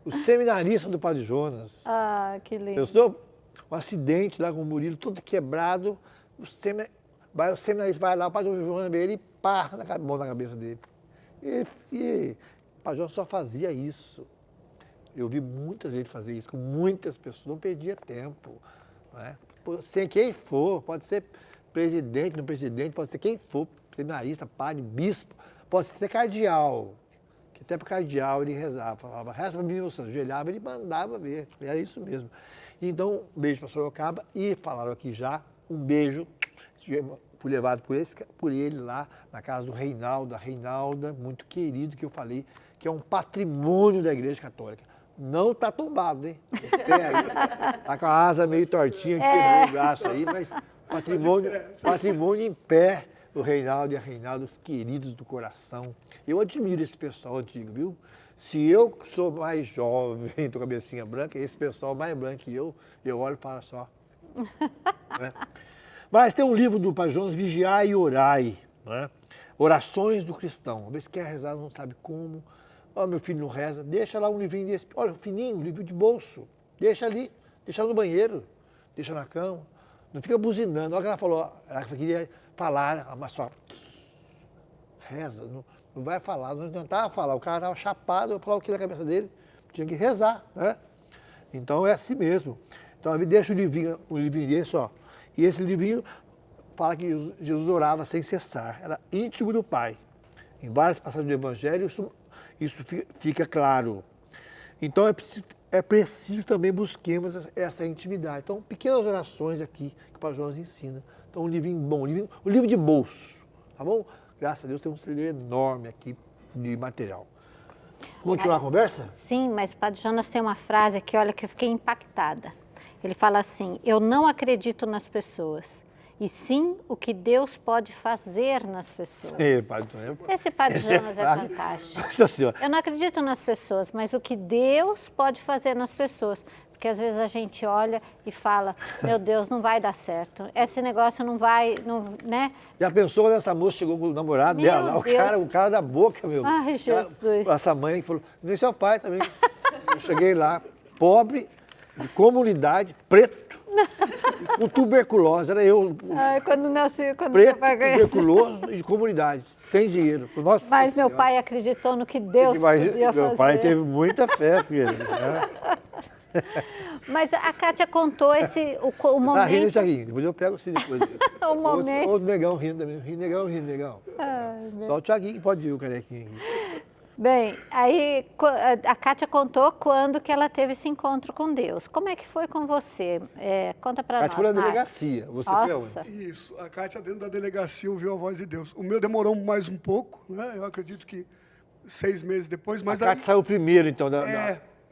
o seminarista do Padre Jonas. Ah, que lindo. Pensou? Um acidente lá com o Murilo, todo quebrado, o seminarista vai lá, o Padre Jonas vê ele e pá, na mão na cabeça dele. E o Padre Jonas só fazia isso. Eu vi muitas vezes fazer isso com muitas pessoas, não perdia tempo. Né? Sem quem for, pode ser presidente, não presidente, pode ser quem for, seminarista, padre, bispo, pode ser até cardeal, que até para o cardeal ele rezava, falava, reza para mim, meu santo, ajoelhava, ele mandava ver, era isso mesmo. Então, um beijo para Sorocaba e falaram aqui já, um beijo, fui levado por ele lá na casa do Reinaldo, a Reinalda, muito querido, que eu falei, que é um patrimônio da Igreja Católica. Não está tombado, hein? Está com a asa meio tortinha, quebrou o braço aí, mas patrimônio em pé, o Reinaldo e a Reinalda, os queridos do coração. Eu admiro esse pessoal antigo, viu? Se eu sou mais jovem, tô com a cabecinha branca, esse pessoal mais branco que eu olho e falo só. Né? Mas tem um livro do Padre Jonas, Vigiai e Orai, né? Orações do cristão. Às vezes quer rezar, não sabe como. Ó, meu filho não reza, deixa lá um livrinho desse. Olha, fininho, um livro de bolso. Deixa ali, deixa lá no banheiro, deixa na cama. Não fica buzinando. Olha que ela falou, ela queria falar, mas só reza, Não vai falar, não tentava falar. O cara estava chapado, eu falava o que na cabeça dele, tinha que rezar, né? Então é assim mesmo. Então deixa o livrinho desse, ó. E esse livrinho fala que Jesus orava sem cessar, era íntimo do Pai. Em várias passagens do Evangelho isso fica claro. Então é preciso também busquemos essa intimidade. Então, pequenas orações aqui que o Padre Jonas ensina. Então, um livrinho bom, um livro de bolso, tá bom? Graças a Deus tem um cenário enorme aqui de material. Continuar a conversa? Sim, mas o Padre Jonas tem uma frase aqui, olha, que eu fiquei impactada. Ele fala assim, eu não acredito nas pessoas, e sim o que Deus pode fazer nas pessoas. Esse Padre Jonas é fantástico. Eu não acredito nas pessoas, mas o que Deus pode fazer nas pessoas. Porque às vezes a gente olha e fala, meu Deus, não vai dar certo. Esse negócio não vai, né? Já pensou quando essa moça chegou com o namorado dela? O cara da boca, meu. Ai, Jesus. Essa mãe falou, nem seu pai também. Eu cheguei lá, pobre, de comunidade, preto, com tuberculose. Era eu. Ai, quando nasci, quando preto, meu pai ganhou. tuberculoso e de comunidade, sem dinheiro. Nossa Mas Senhora. meu pai acreditou no que Deus podia fazer. Meu pai teve muita fé com ele. Né? Mas a Kátia contou o momento... Tá rindo, Thiaguinho. Depois eu pego assim depois. O momento... Outro negão rindo também. Negão. Ai, só o Thiaguinho pode ir, o carequinho aqui. Bem, aí a Kátia contou quando que ela teve esse encontro com Deus. Como é que foi com você? Conta pra nós. A Kátia foi na delegacia. Você foi aonde? Isso. A Kátia dentro da delegacia ouviu a voz de Deus. O meu demorou mais um pouco, né? Eu acredito que 6 meses depois. Mas a Kátia saiu primeiro, então.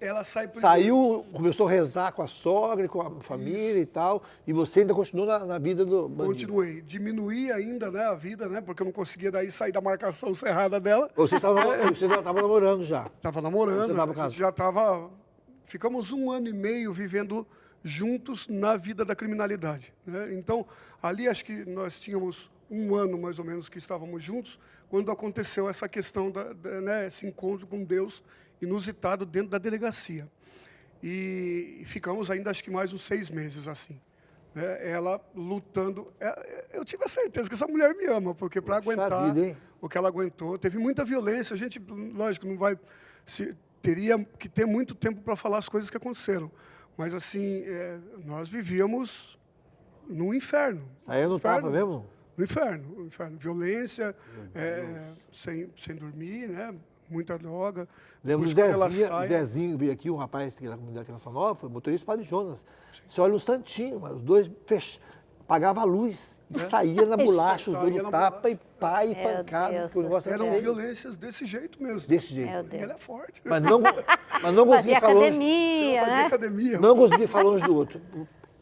Ela sai primeiro. Saiu, começou a rezar com a sogra, com a família e tal, e você ainda continuou na vida do bandido. Continuei. Diminuí ainda, né, a vida, né, porque eu não conseguia daí sair da marcação cerrada dela. Você estava namorando já? Estava namorando. Você estava a casado? gente já estava... Ficamos 1 ano e meio vivendo juntos na vida da criminalidade, né? Então, ali acho que nós tínhamos 1 ano, mais ou menos, que estávamos juntos, quando aconteceu essa questão, né, esse encontro com Deus inusitado dentro da delegacia. E ficamos ainda, acho que mais uns 6 meses assim. Né? Ela lutando. Eu tive a certeza que essa mulher me ama, porque para aguentar o que ela aguentou, teve muita violência. A gente, lógico, não vai... teria que ter muito tempo para falar as coisas que aconteceram. Mas, assim, nós vivíamos no inferno. Saía no tapa mesmo? No inferno. Violência, sem dormir, né? Muita droga. Lembro do Zezinho, veio aqui, um rapaz que era da comunidade Criança Nova, foi motorista Padre Jonas. Sim. Você olha o Santinho, mas os dois pagavam a luz e saía na bolacha, os dois no tapa, e pai, e pancada. Eram violências desse jeito mesmo. Desse jeito. E ela é forte. Mas não conseguia falar academia, longe. Né? Academia. Não conseguia falar longe do outro.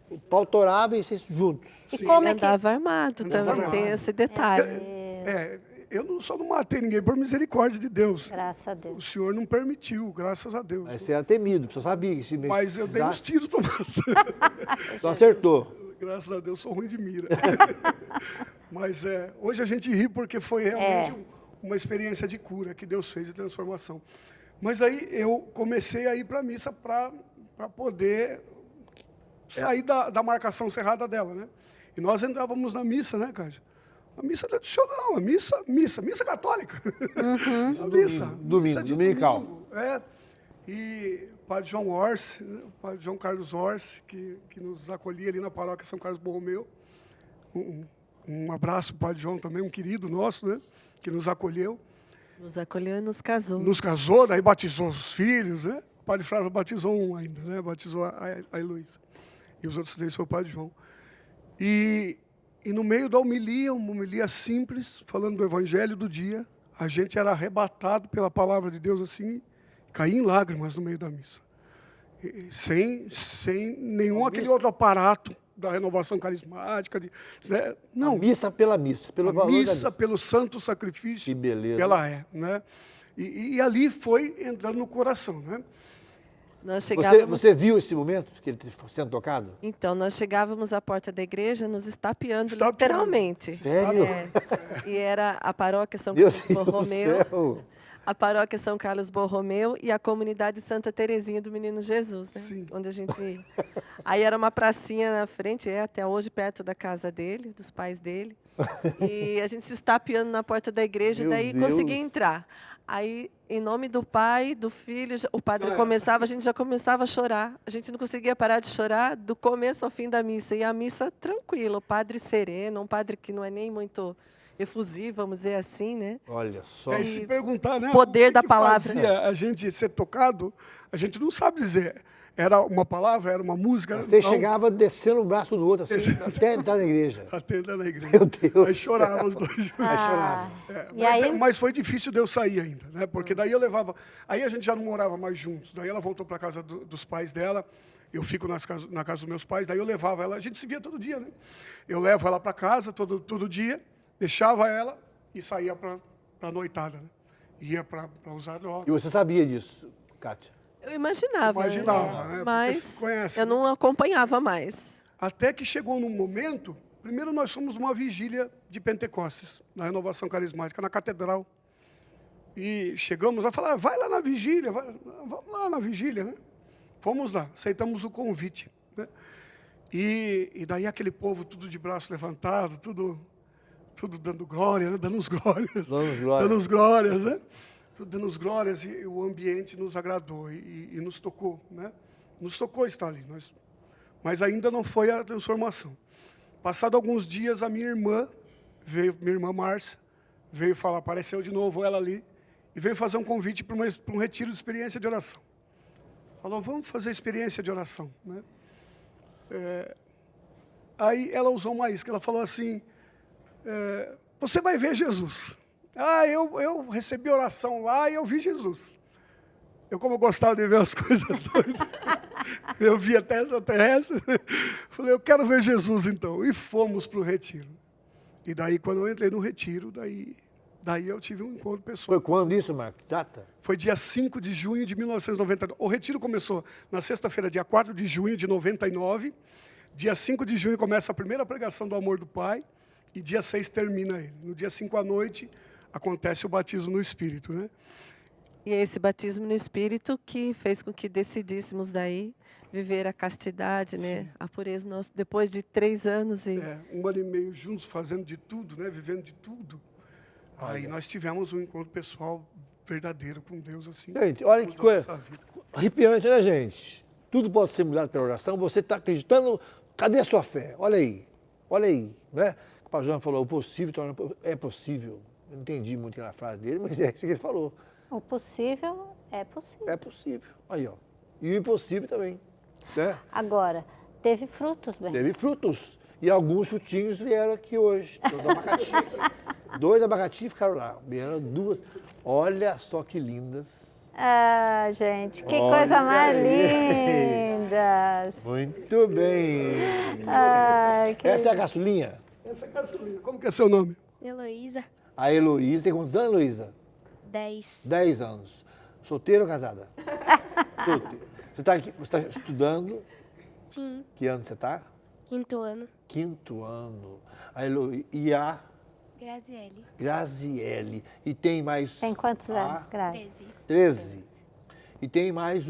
O pau torava e vocês juntos. E como andava armado também, tem esse detalhe. Eu só não matei ninguém por misericórdia de Deus. Graças a Deus. O Senhor não permitiu, graças a Deus. Mas você era temido, você sabia que se Mas eu dei uns tiros para matar. Só acertou. Graças a Deus, sou ruim de mira. Mas hoje a gente ri porque foi realmente uma experiência de cura que Deus fez de transformação. Mas aí eu comecei a ir para a missa para poder sair da marcação cerrada dela, né? E nós entrávamos na missa, né, Cátia? A missa tradicional, a missa católica. Uhum. A missa. Dominical. E o Padre João Orsi, né, o Padre João Carlos Orsi, que nos acolhia ali na paróquia São Carlos Borromeu. Um abraço para o Padre João também, um querido nosso, né, que nos acolheu. Nos acolheu e nos casou. Nos casou, daí batizou os filhos, né? O Padre Flávio batizou um ainda, né? Batizou a Heloísa. E os outros 3 foi o Padre João. E no meio da homilia, uma homilia simples, falando do evangelho do dia, a gente era arrebatado pela palavra de Deus assim, caía em lágrimas no meio da missa. Sem nenhum aquele outro aparato da renovação carismática. Não. A missa pela missa, pelo valor da missa. Pelo santo sacrifício que beleza. Que ela é. Né? E ali foi entrando no coração, né? Nós chegávamos... Você viu esse momento que ele sendo tocado? Então, nós chegávamos à porta da igreja nos estapeando. Literalmente. Sério? E era a paróquia São Deus Carlos Borromeu, céu. a paróquia São Carlos Borromeu e a comunidade Santa Terezinha do Menino Jesus, né? Sim. Onde a gente ia. Aí era uma pracinha na frente, até hoje perto da casa dele, dos pais dele. E a gente se estapeando na porta da igreja, Meu daí Deus. consegui entrar. Aí, em nome do Pai, do Filho, o padre começava, a gente já começava a chorar. A gente não conseguia parar de chorar do começo ao fim da missa. E a missa tranquila, o padre sereno, um padre que não é nem muito efusivo, vamos dizer assim, né? Olha só. E se perguntar, né? Poder o que da que palavra. fazia a gente ser tocado, a gente não sabe dizer. Era uma palavra, era uma música. Você não, chegava descendo o braço do outro, assim, até entrar na igreja. Atenda na igreja. Meu Deus. Aí chorava os dois juntos. Aí chorava. E aí? Mas foi difícil de eu sair ainda, né? Porque daí eu levava. Aí a gente já não morava mais juntos. Daí ela voltou para casa dos pais dela. Eu fico na casa dos meus pais. Daí eu levava ela. A gente se via todo dia, né? Eu levo ela para casa todo dia, deixava ela e saía para a noitada, né? Ia para usar droga. E você sabia disso, Kátia? Eu imaginava, Imaginava, né? Porque mas se conhece, eu né? não acompanhava mais. Até que chegou num momento, primeiro nós fomos numa vigília de Pentecostes, na Renovação Carismática, na Catedral. E chegamos lá e falaram, vai lá na vigília, vamos lá na vigília, né? Fomos lá, aceitamos o convite, né? E daí aquele povo tudo de braço levantado, tudo dando glória, né? Dando os glórias. Dando glórias. Dando os glórias, né? Tudo dando os glórias e o ambiente nos agradou e nos tocou, né? Nos tocou estar ali. Mas ainda não foi a transformação. Passado alguns dias, a minha irmã Márcia, veio falar, apareceu de novo ela ali, e veio fazer um convite para um retiro de experiência de oração. Falou, vamos fazer experiência de oração, né? Aí ela usou uma isca, ela falou assim, você vai ver Jesus. Eu recebi oração lá e eu vi Jesus. Como eu gostava de ver as coisas doidas, eu vi até extraterrestre, falei, eu quero ver Jesus então. E fomos para o retiro. E daí, quando eu entrei no retiro, daí eu tive um encontro pessoal. Foi quando isso, Marco? Data? Foi dia 5 de junho de 1999. O retiro começou na sexta-feira, dia 4 de junho de 99. Dia 5 de junho começa a primeira pregação do amor do Pai. E dia 6 termina ele. No dia 5 à noite, acontece o batismo no Espírito, né? E é esse batismo no Espírito que fez com que decidíssemos daí viver a castidade, né? A pureza nossa, depois de 3 anos. 1 ano e meio juntos, fazendo de tudo, né? Vivendo de tudo. Aí nós tivemos um encontro pessoal verdadeiro com Deus, assim. Gente, olha que coisa nossa vida. arrepiante, né, gente? Tudo pode ser mudado pela oração. Você está acreditando? Cadê a sua fé? Olha aí, né? O pastor João falou, o possível é possível. Eu não entendi muito aquela frase dele, mas é isso que ele falou. O possível é possível. É possível. Aí, ó. E o impossível também, né? Agora, teve frutos, bem. Teve frutos. E alguns frutinhos vieram aqui hoje. 2 abacaxi. 2 abacaxi ficaram lá. Vieram 2. Olha só que lindas. Ah, gente, que Olha coisa mais aí. linda. Muito bem. Ai, que... Essa é a caçulinha? Essa é a caçulinha. Como que é seu nome? Heloísa, A Heloísa. Tem quantos anos, Heloísa? 10. 10 anos. Solteira ou casada? Solteira. Você está estudando? Sim, Que ano você está? 5º ano. 5º ano. A Heloísa. E a Graziele, Graziele. E tem mais... Tem quantos a anos, Grazi? 13. 13. E tem mais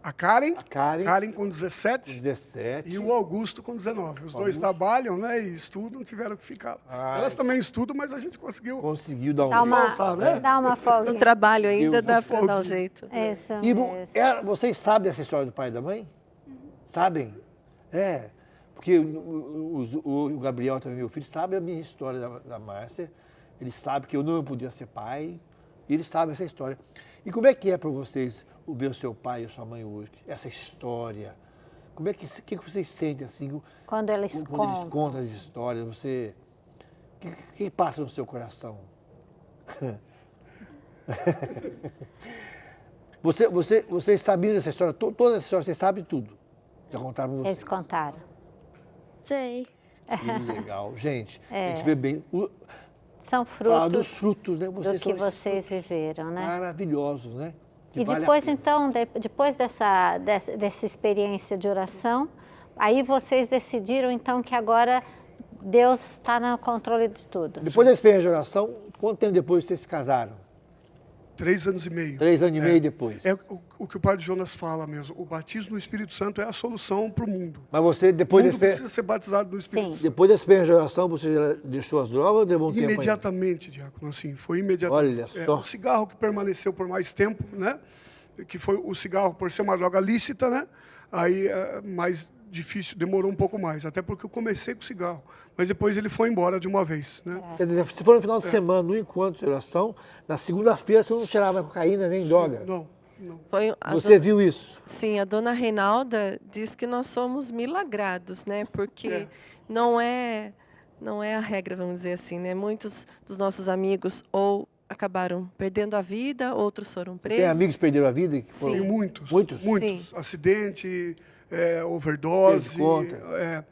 A Karen. a Karen, Karen com 17. 17. E o Augusto com 19. Os dois trabalham, né? E estudam, tiveram que ficar. Ai. Elas também estudam, mas a gente conseguiu. Conseguiu dar um Dá uma, Voltar, né? dá uma folga. No trabalho ainda Deus, dá um para fogo. dar um jeito. Isso E mesmo. vocês sabem dessa história do pai e da mãe? Sabem? É. Porque o Gabriel, também meu filho, sabe a minha história da Márcia. Ele sabe que eu não podia ser pai. E ele sabe essa história. E como é que é para vocês ver o seu pai e a sua mãe hoje? Essa história. Como é que vocês sentem assim? Quando eles Quando eles contam. contam as histórias, você... O que passa no seu coração? Vocês sabiam dessa história? Toda essa história, vocês sabem tudo. Já contaram pra vocês. Eles contaram. Sei. Que legal. Gente, a É. gente vê bem... São Falar dos frutos frutos, né? do Vocês que são esses vocês frutos viveram, né? maravilhosos, né? Que E vale a depois, pena. então, depois dessa experiência de oração, aí vocês decidiram, então, que agora Deus está no controle de tudo. Depois da experiência de oração, quanto tempo depois vocês se casaram? 3 anos e meio. 3 anos e meio depois. É o que o Padre Jonas fala mesmo. O batismo no Espírito Santo é a solução para o mundo. Mas você, O depois mundo desse, precisa ser batizado no Espírito Sim. Santo. depois dessa primeira geração, você já deixou as drogas ou levou um tempo ainda? Imediatamente, diácono, assim, foi imediatamente. Olha só. O cigarro que permaneceu por mais tempo, né? Que foi o cigarro, por ser uma droga lícita, né? Aí, mais difícil, demorou um pouco mais, até porque eu comecei com cigarro. Mas depois ele foi embora de uma vez, né? Quer dizer, se for no final de semana, no encontro de oração, na segunda-feira você não cheirava cocaína nem droga. Não. Você viu isso? Sim, a dona Reinalda diz que nós somos milagrados, né? Porque não é a regra, vamos dizer assim, né? Muitos dos nossos amigos ou acabaram perdendo a vida, outros foram presos. Tem amigos que perderam a vida? Que Sim. Tem muitos. Muitos? Sim. Acidente, overdose, Fez conta.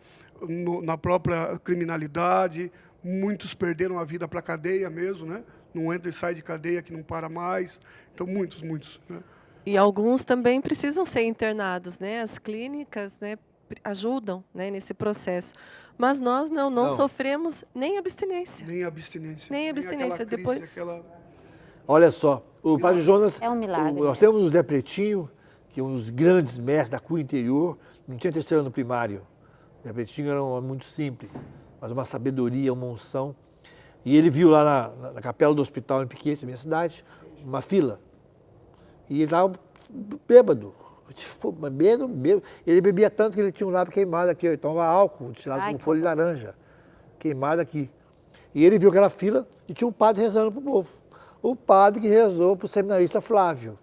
Na própria criminalidade. Muitos perderam a vida para a cadeia mesmo, né? Não entra e sai de cadeia que não para mais. Então, muitos, né? E alguns também precisam ser internados, né? As clínicas, né, ajudam, né, nesse processo. Mas nós não sofremos nem abstinência. Nem abstinência. Nem abstinência. Aquela Depois- crise, Olha só, o Padre Jonas, É um milagre. nós temos o Zé Pretinho, que é um dos grandes mestres da cura interior, não tinha terceiro ano primário. O Zé Pretinho era um homem muito simples, mas uma sabedoria, uma unção. E ele viu lá na capela do hospital em Piquete, minha cidade, uma fila. E ele estava bêbado. Bêbado. Ele bebia tanto que ele tinha um lábio queimado aqui, ele tomava álcool, destilado Ai, com que folha de laranja, queimado aqui. E ele viu aquela fila e tinha um padre rezando para o povo. O padre que rezou para o seminarista Flávio.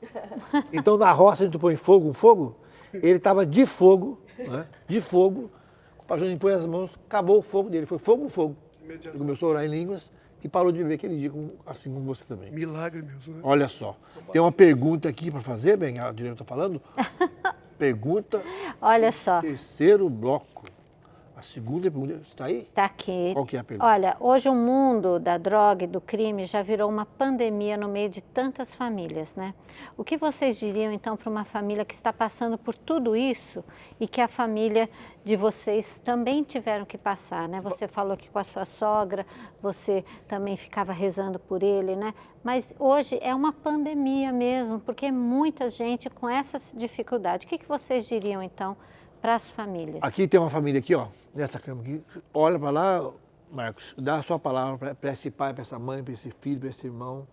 Então, na roça, a gente põe um fogo, ele estava de fogo, né? De fogo. O pastor impôs as mãos, acabou o fogo dele, foi fogo. Ele começou a orar em línguas e parou de beber aquele dia, assim como você também. milagre mesmo, né? Olha só, tem uma pergunta aqui para fazer, bem, a diretora está falando. Pergunta, Olha só, terceiro bloco. A segunda pergunta, está aí? tá aqui. Qual que é a pergunta? Olha, hoje o mundo da droga e do crime já virou uma pandemia no meio de tantas famílias, né? O que vocês diriam, então, para uma família que está passando por tudo isso e que a família de vocês também tiveram que passar, né? Você falou que com a sua sogra, você também ficava rezando por ele, né? Mas hoje é uma pandemia mesmo, porque é muita gente com essas dificuldades. O que vocês diriam, então, para as famílias? Aqui tem uma família aqui, ó, nessa cama aqui. Olha para lá, Marcos, dá a sua palavra para esse pai, para essa mãe, para esse filho, para esse irmão.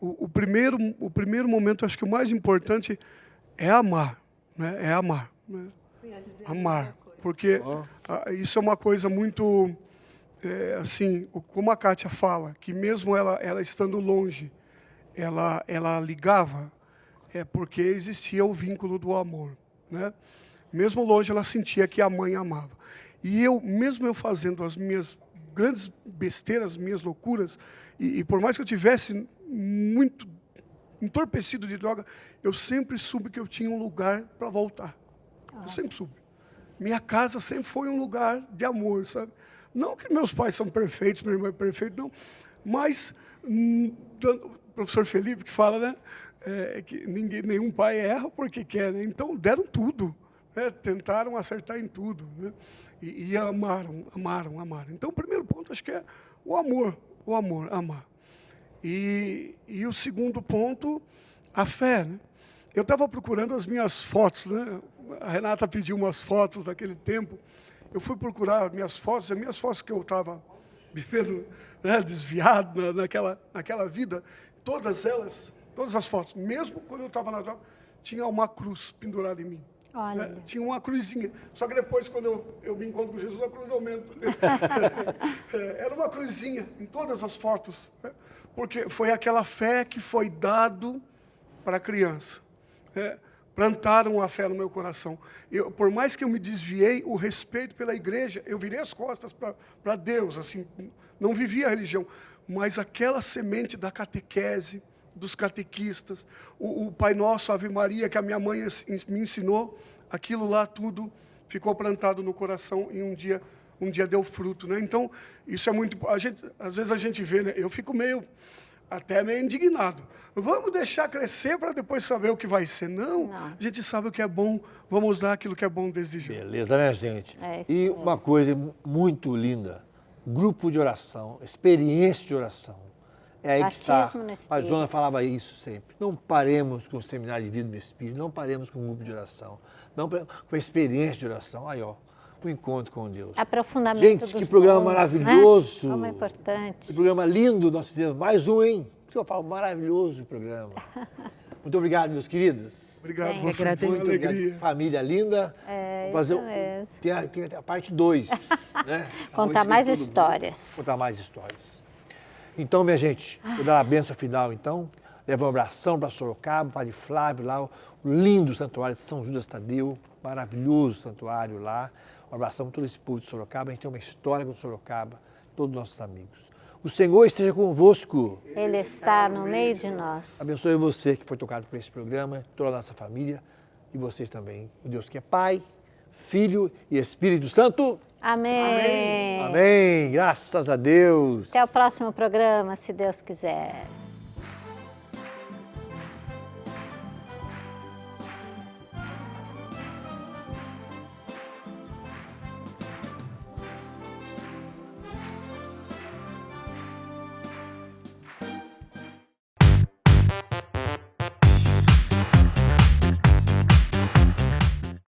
O primeiro momento, acho que o mais importante é amar, né? É amar, né? Amar, porque isso é uma coisa muito, assim, como a Kátia fala, que mesmo ela estando longe, ela ligava, porque existia o vínculo do amor, né? Mesmo longe, ela sentia que a mãe amava. E mesmo eu fazendo as minhas grandes besteiras, as minhas loucuras, e por mais que eu tivesse muito entorpecido de droga, eu sempre soube que eu tinha um lugar para voltar. Eu sempre soube. Minha casa sempre foi um lugar de amor, sabe? Não que meus pais são perfeitos, meu irmão é perfeito, não. Mas, o professor Felipe que fala, né? Que nenhum pai erra porque quer, né? Então, deram tudo. Tentaram acertar em tudo, né? E amaram. Então, o primeiro ponto, acho que é o amor, amar. E o segundo ponto, a fé, né? Eu estava procurando as minhas fotos, né? A Renata pediu umas fotos daquele tempo. Eu fui procurar as minhas fotos que eu estava vivendo, né, desviado naquela vida, todas as fotos, mesmo quando eu estava na droga, tinha uma cruz pendurada em mim. Olha. Né? Tinha uma cruzinha. Só que depois, quando eu me encontro com Jesus, a cruz aumenta. Era uma cruzinha em todas as fotos. Né? Porque foi aquela fé que foi dado para a criança. Plantaram a fé no meu coração. Por mais que eu me desviei, o respeito pela igreja, eu virei as costas para Deus, assim, não vivia a religião. Mas aquela semente da catequese, dos catequistas, o Pai Nosso, Ave Maria, que a minha mãe me ensinou, aquilo lá tudo ficou plantado no coração e um dia deu fruto, né? Então, isso é muito... às vezes a gente vê, né? Eu fico até meio indignado. Vamos deixar crescer para depois saber o que vai ser. Não, a gente sabe o que é bom, vamos dar aquilo que é bom desejar. Beleza, né, gente? Isso E mesmo. uma coisa muito linda, grupo de oração, experiência de oração. É aí que está. Batismo no Espírito. A Zona falava isso sempre. Não paremos com o seminário de vida no Espírito, não paremos com o grupo de oração, não paremos com a experiência de oração. Aí, ó, o encontro com Deus. Aprofundamento Gente, dos que programa dons, maravilhoso. Né? Como é importante. Que programa lindo nós fizemos. Mais um, hein? Por isso que eu falo, maravilhoso o programa. Muito obrigado, meus queridos. Obrigado Bem, a você, agradeço. foi uma Muito obrigado. alegria. Família linda. É, Vou fazer isso mesmo. tem a parte 2. Né? Contar Vamos mais todo mundo. histórias. Contar mais histórias. Então, minha gente, vou dar a benção final, então. Levar um abração para Sorocaba, Padre Flávio lá, o lindo santuário de São Judas Tadeu, maravilhoso santuário lá. Um abração para todo esse povo de Sorocaba. A gente tem uma história com Sorocaba, todos os nossos amigos. O Senhor esteja convosco. Ele está no meio de nós. Abençoe você que foi tocado por esse programa, toda a nossa família e vocês também. O Deus que é Pai, Filho e Espírito Santo. Amém. Amém. Graças a Deus. Até o próximo programa, se Deus quiser.